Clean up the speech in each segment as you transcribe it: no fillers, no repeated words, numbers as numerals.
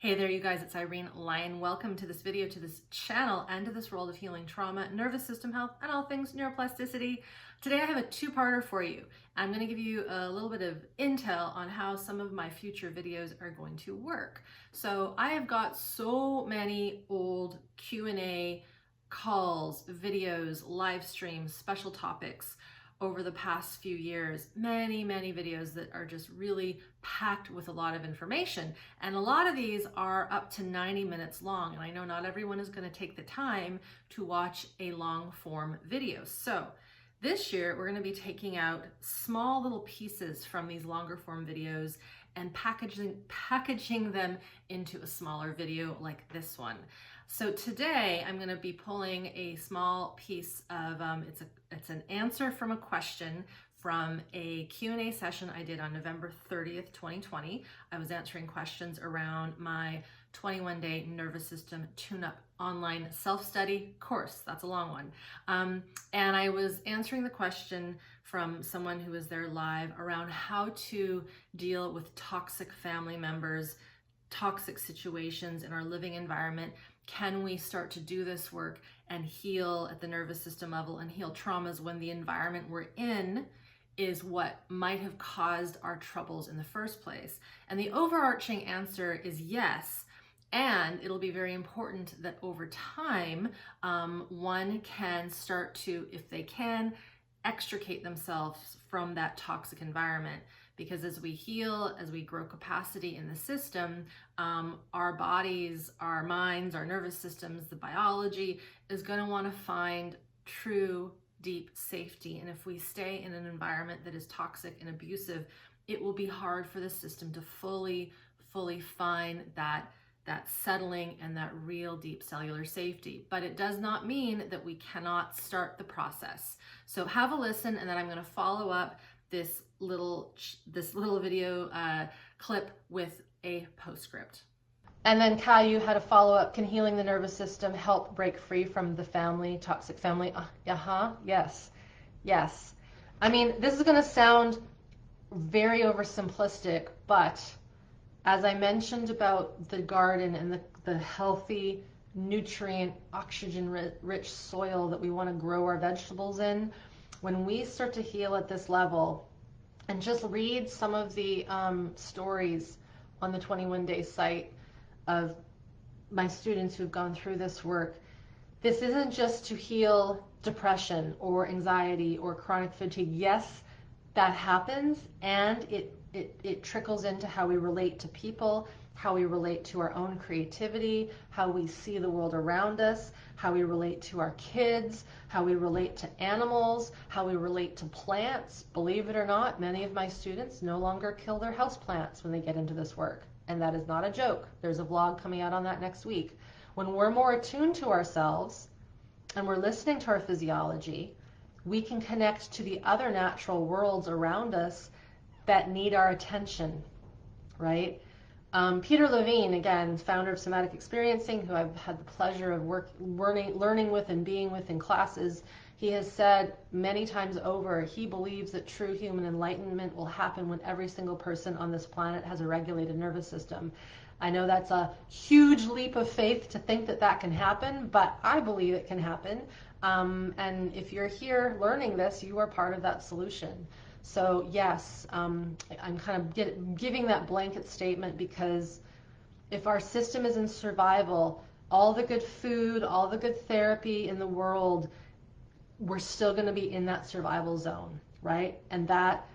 Hey there, you guys, it's Irene Lyon. Welcome to this video, to this channel, and to this world of healing trauma, nervous system health, and all things neuroplasticity. Today I have a two-parter for you. I'm going to give you a little bit of intel on how some of my future videos are going to work. So I have got so many old Q&A calls, videos, live streams, special topics over the past few years, many videos that are just really packed with a lot of information. And a lot of these are up to 90 minutes long. And I know not everyone is going to take the time to watch a long form video. So this year, we're going to be taking out small little pieces from these longer form videos and packaging them into a smaller video like this one. So today I'm going to be pulling a small piece of, it's an answer from a question from a Q&A session I did on November 30th, 2020. I was answering questions around my 21-day nervous system tune-up online self-study course. That's a long one. And I was answering the question from someone who was there live around how to deal with toxic family members, toxic situations in our living environment. Can we start to do this work and heal at the nervous system level and heal traumas when the environment we're in is what might have caused our troubles in the first place? And the overarching answer is yes. And it'll be very important that over time, one can start to, if they can, extricate themselves from that toxic environment. Because as we heal, as we grow capacity in the system, our bodies, our minds, our nervous systems, the biology is going to want to find true, deep safety. And if we stay in an environment that is toxic and abusive, it will be hard for the system to fully find that settling and that real deep cellular safety. But it does not mean that we cannot start the process. So have a listen, and then I'm going to follow up this little video clip with a postscript. And then Caillou had a follow-up. Can healing the nervous system help break free from the toxic family? Yes. I mean, this is going to sound very oversimplistic, but as I mentioned about the garden and the healthy, nutrient, oxygen-rich soil that we want to grow our vegetables in, when we start to heal at this level, and just read some of the stories on the 21-day site of my students who've gone through this work, this isn't just to heal depression or anxiety or chronic fatigue. Yes, that happens, and it trickles into how we relate to people, how we relate to our own creativity, how we see the world around us, how we relate to our kids, how we relate to animals, how we relate to plants. Believe it or not, many of my students no longer kill their houseplants when they get into this work. And that is not a joke. There's a vlog coming out on that next week. When we're more attuned to ourselves and we're listening to our physiology, we can connect to the other natural worlds around us that need our attention, right? Peter Levine, again, founder of Somatic Experiencing, who I've had the pleasure of learning with and being with in classes, he has said many times over, he believes that true human enlightenment will happen when every single person on this planet has a regulated nervous system. I know that's a huge leap of faith to think that that can happen, but I believe it can happen. And if you're here learning this, you are part of that solution. So yes, I'm kind of giving that blanket statement because if our system is in survival, all the good food, all the good therapy in the world, we're still going to be in that survival zone, right? And that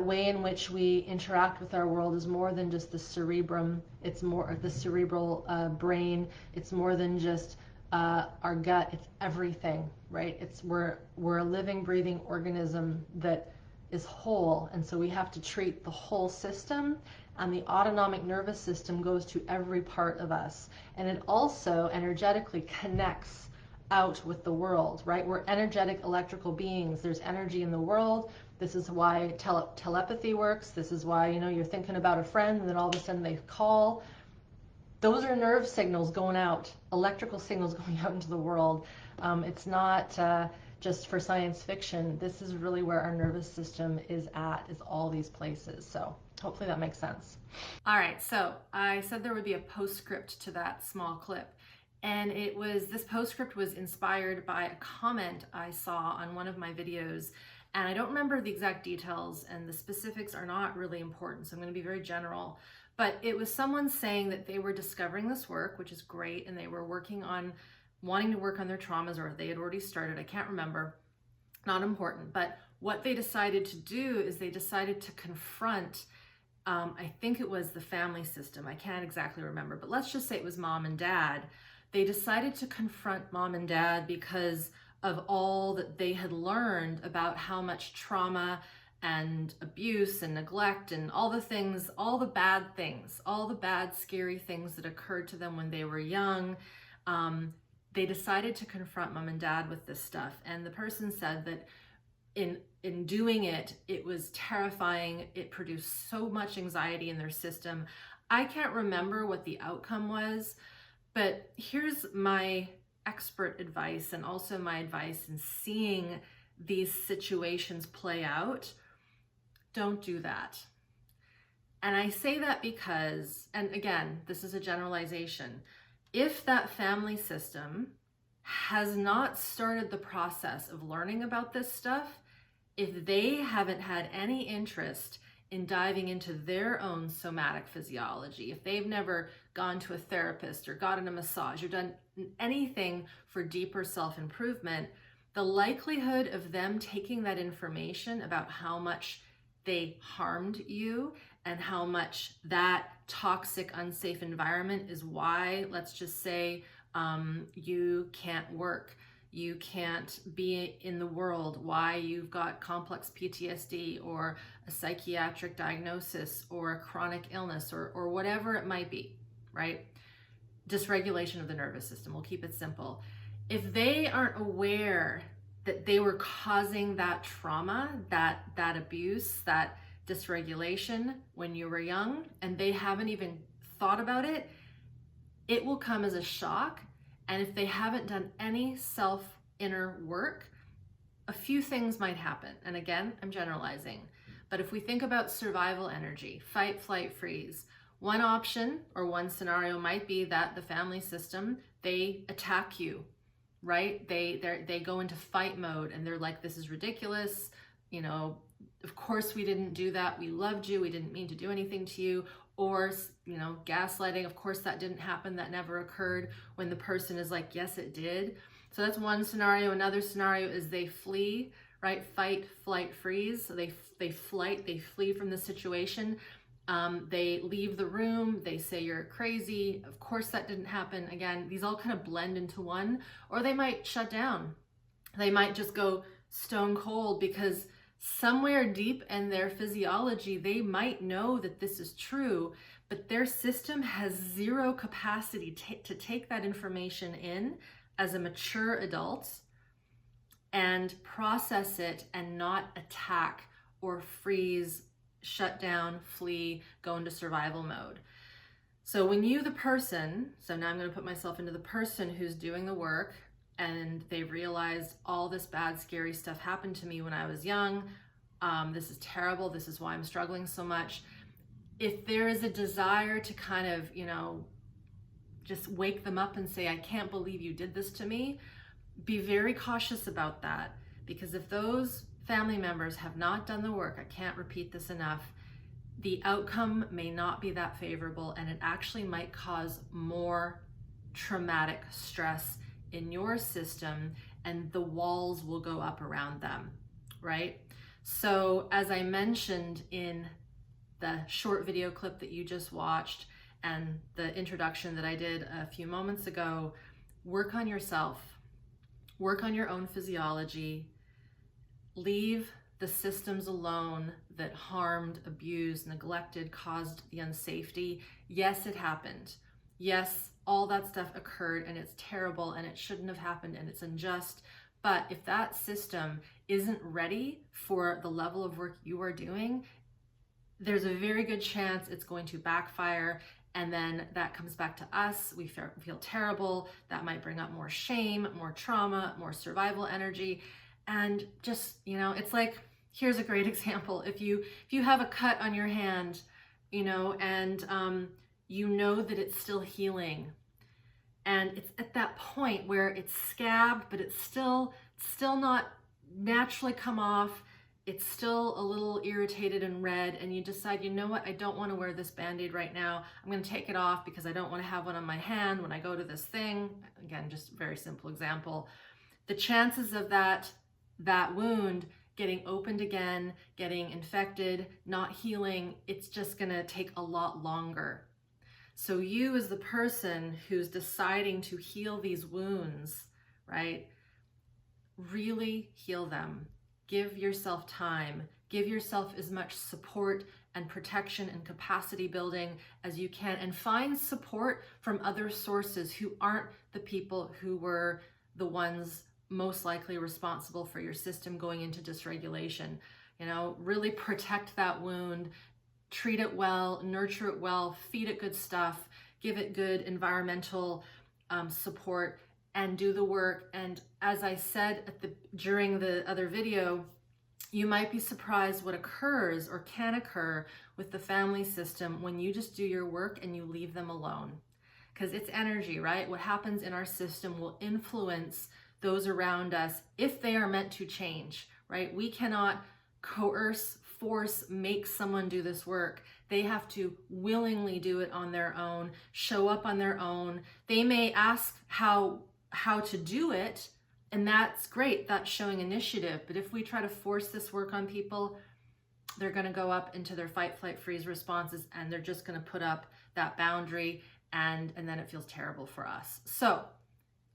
way in which we interact with our world is more than just the cerebrum. It's more the cerebral brain. It's more than just our gut. It's everything, right? We're a living, breathing organism that is whole, and so we have to treat the whole system, and the autonomic nervous system goes to every part of us, and it also energetically connects out with the world, right? We're energetic electrical beings. There's energy in the world. This is why telepathy works. This is why, you're thinking about a friend and then all of a sudden they call. Those are nerve signals going out, electrical signals going out into the world. It's not just for science fiction. This is really where our nervous system is all these places. So Hopefully that makes sense. All right, so I said there would be a postscript to that small clip. And this postscript was inspired by a comment I saw on one of my videos. And I don't remember the exact details, and the specifics are not really important, so I'm going to be very general. But it was someone saying that they were discovering this work, which is great, and they were wanting to work on their traumas, or they had already started. I can't remember. Not important. But what they decided to do is they decided to confront, I think it was the family system. I can't exactly remember, but let's just say it was mom and dad. They decided to confront mom and dad because of all that they had learned about how much trauma and abuse and neglect and all the things, all the bad things, all the bad, scary things that occurred to them when they were young. They decided to confront mom and dad with this stuff. And the person said that in doing it, it was terrifying. It produced so much anxiety in their system. I can't remember what the outcome was, but here's my expert advice, and also my advice in seeing these situations play out. Don't do that. And I say that because, and again, this is a generalization, if that family system has not started the process of learning about this stuff, if they haven't had any interest in diving into their own somatic physiology, if they've never gone to a therapist or gotten a massage or done anything for deeper self-improvement, the likelihood of them taking that information about how much they harmed you and how much that toxic, unsafe environment is why, let's just say, you can't work, you can't be in the world, why you've got complex PTSD or a psychiatric diagnosis or a chronic illness or whatever it might be, right? Dysregulation of the nervous system, we'll keep it simple. If they aren't aware that they were causing that trauma, that abuse, that dysregulation when you were young, and they haven't even thought about it, it will come as a shock. And if they haven't done any inner work, a few things might happen. And again, I'm generalizing. But if we think about survival energy, fight, flight, freeze, one option or one scenario might be that the family system, they attack you, right? They go into fight mode and they're like, this is ridiculous. You know, of course we didn't do that. We loved you. We didn't mean to do anything to you. Or, you know, gaslighting. Of course that didn't happen. That never occurred, when the person is like, yes, it did. So that's one scenario. Another scenario is they flee, right? Fight, flight, freeze. So they flee from the situation. They leave the room. They say you're crazy. Of course that didn't happen. Again, these all kind of blend into one. Or they might shut down. They might just go stone cold, because somewhere deep in their physiology, they might know that this is true, but their system has zero capacity to take that information in as a mature adult and process it and not attack or freeze, shut down, flee, go into survival mode. So when you, the person, so now I'm going to put myself into the person who's doing the work, and they realized all this bad, scary stuff happened to me when I was young. This is terrible. This is why I'm struggling so much. If there is a desire to kind of, you know, just wake them up and say, I can't believe you did this to me, be very cautious about that. Because if those family members have not done the work, I can't repeat this enough, the outcome may not be that favorable, and it actually might cause more traumatic stress in your system, and the walls will go up around them, right? So as I mentioned in the short video clip that you just watched and the introduction that I did a few moments ago, work on yourself, work on your own physiology, leave the systems alone that harmed, abused, neglected, caused the unsafety. Yes, it happened. Yes, all that stuff occurred, and it's terrible, and it shouldn't have happened, and it's unjust. But if that system isn't ready for the level of work you are doing, there's a very good chance it's going to backfire, and then that comes back to us. We feel terrible. That might bring up more shame, more trauma, more survival energy. And just, you know, it's like, here's a great example. If you have a cut on your hand, you know, and you know that it's still healing. And it's at that point where it's scabbed, but it's still not naturally come off. It's still a little irritated and red, and you decide, you know what, I don't want to wear this Band-Aid right now. I'm going to take it off because I don't want to have one on my hand when I go to this thing. Again, just a very simple example. The chances of that wound getting opened again, getting infected, not healing, it's just going to take a lot longer. So you, as the person who's deciding to heal these wounds, right, really heal them. Give yourself time. Give yourself as much support and protection and capacity building as you can, and find support from other sources who aren't the people who were the ones most likely responsible for your system going into dysregulation. You know, really protect that wound, treat it well, nurture it well, feed it good stuff, give it good environmental support, and do the work. And as I said during the other video, you might be surprised what occurs or can occur with the family system when you just do your work and you leave them alone. Because it's energy, right? What happens in our system will influence those around us if they are meant to change, right? We cannot coerce, force, make someone do this work. They have to willingly do it on their own, show up on their own. They may ask how to do it, and that's great. That's showing initiative. But if we try to force this work on people, they're going to go up into their fight, flight, freeze responses, and they're just going to put up that boundary, and then it feels terrible for us. So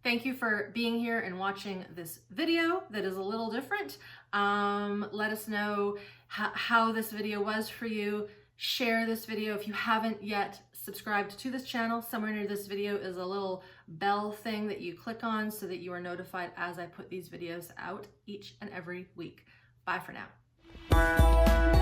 thank you for being here and watching this video that is a little different. Let us know how this video was for you. Share this video. If you haven't yet subscribed to this channel, somewhere near this video is a little bell thing that you click on so that you are notified as I put these videos out each and every week. Bye for now.